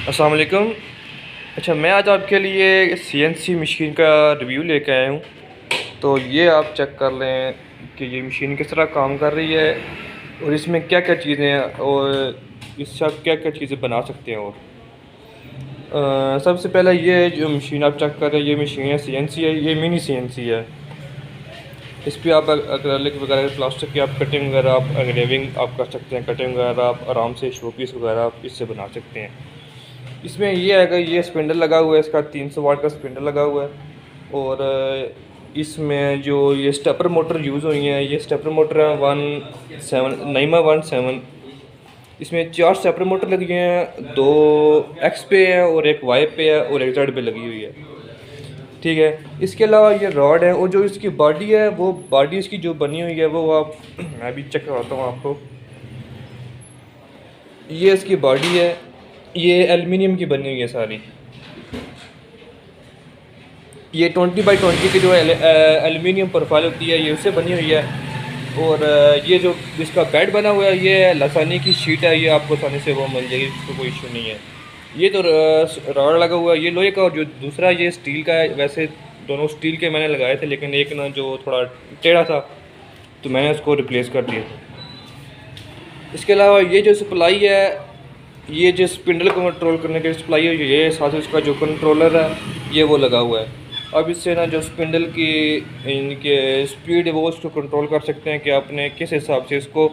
अस्सलाम वालेकुम। अच्छा, मैं आज आपके लिए CNC मशीन का रिव्यू लेके आया हूँ। तो ये आप चेक कर लें कि ये मशीन किस तरह काम कर रही है और इसमें क्या क्या चीज़ें हैं और इससे आप क्या क्या चीज़ें बना सकते हैं। और सबसे पहले ये जो मशीन आप चेक कर रहे हैं, ये मशीन है CNC है, ये मिनी CNC है। इस पर आप एक्रेलिक वगैरह प्लास्टिक की आप कटिंग वगैरह आप एंग्रेविंग आप कर सकते हैं। कटिंग वगैरह आप आराम से शो पीस वगैरह आप इससे बना सकते हैं। इसमें ये है कि ये स्पिंडल लगा हुआ है, इसका 300 वाट का स्पिंडल लगा हुआ है। और इसमें जो ये स्टेपर मोटर यूज़ हुई हैं, ये स्टेपर मोटर है 17 नाइमा 17। इसमें 4 स्टेपर मोटर लगी हैं, 2 एक्स पे है और एक वाई पे है और एक जेड पे लगी हुई है। ठीक है, इसके अलावा ये रॉड है और जो इसकी बॉडी है वो बॉडी इसकी जो बनी हुई है वो आप मैं भी चेक करवाता हूँ आपको। ये इसकी बॉडी है, ये एल्युमिनियम की बनी हुई है सारी। ये 20x20 की जो एल्युमिनियम प्रोफाइल होती है ये उससे बनी हुई है। और ये जो इसका बेड बना हुआ है ये लसानी की शीट है, ये आपको आसानी से वो मिल जाएगी, इसको कोई इशू नहीं है। ये तो रॉड लगा हुआ है, ये लोहे का, और जो दूसरा ये स्टील का है। वैसे दोनों स्टील के मैंने लगाए थे, लेकिन एक ना जो थोड़ा टेढ़ा था तो मैंने उसको रिप्लेस कर दिया। इसके अलावा ये जो सप्लाई है, ये जो स्पिंडल को कंट्रोल करने के सप्लाई है, ये साथ ही उसका जो कंट्रोलर है ये वो लगा हुआ है। अब इससे ना जो स्पिंडल की इनके स्पीड है वो उसको कंट्रोल कर सकते हैं कि आपने किस हिसाब से इसको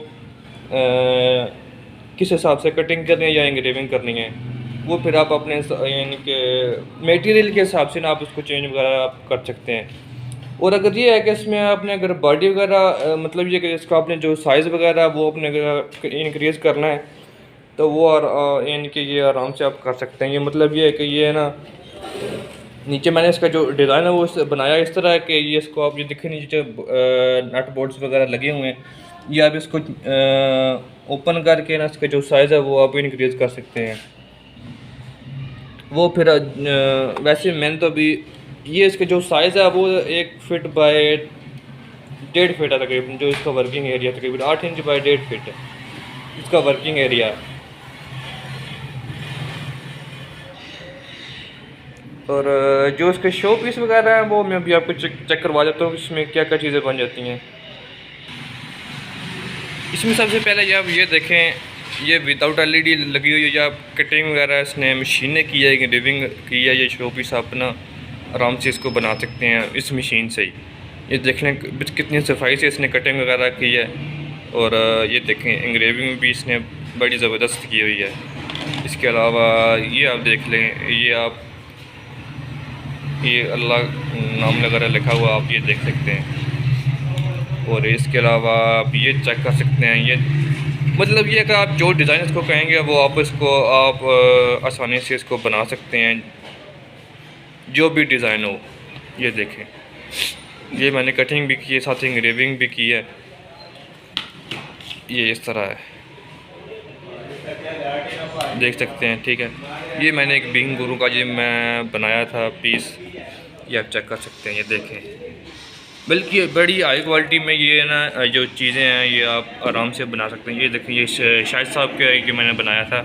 किस हिसाब से कटिंग करनी है या एंग्रेविंग करनी है। वो फिर आप अपने यानी कि मटेरियल के हिसाब से ना आप उसको चेंज वगैरह आप कर सकते हैं। और अगर ये है कि इसमें आपने अगर बॉडी वगैरह मतलब ये कि इसका आपने जो साइज़ वगैरह वो अपने इंक्रीज़ करना है तो वो और यानी कि ये आराम से आप कर सकते हैं। ये मतलब ये है कि ये है ना, नीचे मैंने इसका जो डिज़ाइन है वो बनाया इस तरह है कि ये इसको आप ये देखें, नीचे नट बोल्ट्स वगैरह लगे हुए हैं। ये आप इसको ओपन करके ना इसका जो साइज़ है वो आप इंक्रीज़ कर सकते हैं। वो फिर वैसे मैंने तो अभी ये इसका जो साइज़ है वो 1 फीट बाय 1.5 फीट है तकरीबन। जो इसका वर्किंग एरिया तकरीबन 8 इंच बाय 1.5 फीट है इसका वर्किंग एरिया है। और जो इसके शो पीस वगैरह हैं वो मैं अभी आपको चेक करवा देता हूँ इसमें क्या क्या चीज़ें बन जाती हैं। इसमें सबसे पहले ये आप ये देखें, ये विदाउट LED लगी हुई है। या कटिंग वगैरह इसने मशीन ने की है, एंग्रेविंग की है। ये शो पीस आप अपना आराम से इसको बना सकते हैं इस मशीन से ही। ये देखें कितनी सफाई से इसने कटिंग वगैरह की है। और ये देखें एंग्रेविंग भी इसने बड़ी ज़बरदस्त की हुई है। इसके अलावा ये आप देख लें, ये अल्लाह नाम वगैरह लिखा हुआ आप ये देख सकते हैं। और इसके अलावा आप ये चेक कर सकते हैं, ये मतलब ये कि आप जो डिज़ाइन इसको कहेंगे वो आप इसको आप आसानी से इसको बना सकते हैं, जो भी डिज़ाइन हो। ये देखें, ये मैंने कटिंग भी की है, साथ ही एंग्रेविंग भी की है। ये इस तरह है, देख सकते हैं। ठीक है, ये मैंने एक बिंग गुरु का ये मैं बनाया था पीस, ये आप चेक कर सकते हैं। ये देखें, बल्कि बड़ी हाई क्वालिटी में ये ना जो चीज़ें हैं ये आप आराम से बना सकते हैं। ये देखें, ये शाहिद साहब के कि मैंने बनाया था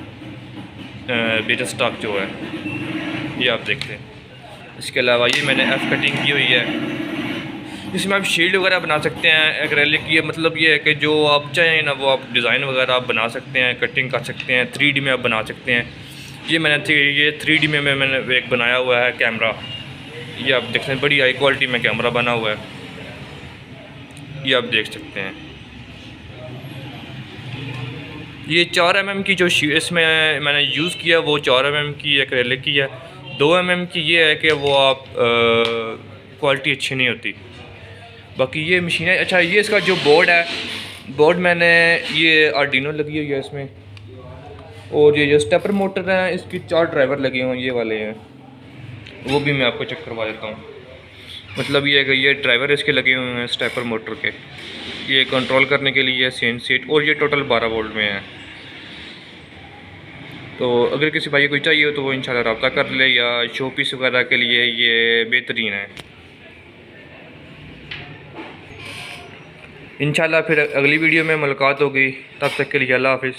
लेटेस्ट स्टॉक जो है, ये आप देखते हैं। इसके अलावा ये मैंने एफ कटिंग की हुई है। इसमें आप शील्ड वगैरह बना सकते हैं एक्रेलिक। ये मतलब ये है कि जो आप चाहें ना वो आप डिज़ाइन वगैरह आप बना सकते हैं, कटिंग कर सकते हैं, 3D में आप बना सकते हैं। ये मैंने 3D में मैंने एक बनाया हुआ है कैमरा। ये आप देख सकते हैं, बड़ी हाई क्वालिटी में कैमरा बना हुआ है, ये आप देख सकते हैं। ये 4 mm की जो इसमें मैंने यूज़ किया वो 4 mm की एक्रेलिक की है। 2 mm की ये है कि वो आप क्वालिटी अच्छी नहीं होती। बाकी ये मशीन है। अच्छा, ये इसका जो बोर्ड है, बोर्ड मैंने ये आर्डिनो लगी हुई है इसमें। और ये जो स्टेपर मोटर है इसकी 4 ड्राइवर लगे हुए हैं, ये वाले हैं, वो भी मैं आपको चेक करवा देता हूँ। मतलब ये है कि ये ड्राइवर इसके लगे हुए हैं स्टेपर मोटर के, ये कंट्रोल करने के लिए सेम सीट। और ये टोटल 12 वोल्ट में है। तो अगर किसी भाई को चाहिए हो तो वो इंशाल्लाह रब्ता कर ले, या शो पीस वगैरह के लिए ये बेहतरीन है। इंशाल्लाह फिर अगली वीडियो में मुलाकात होगी, तब तक के लिए अल्लाह हाफिज़।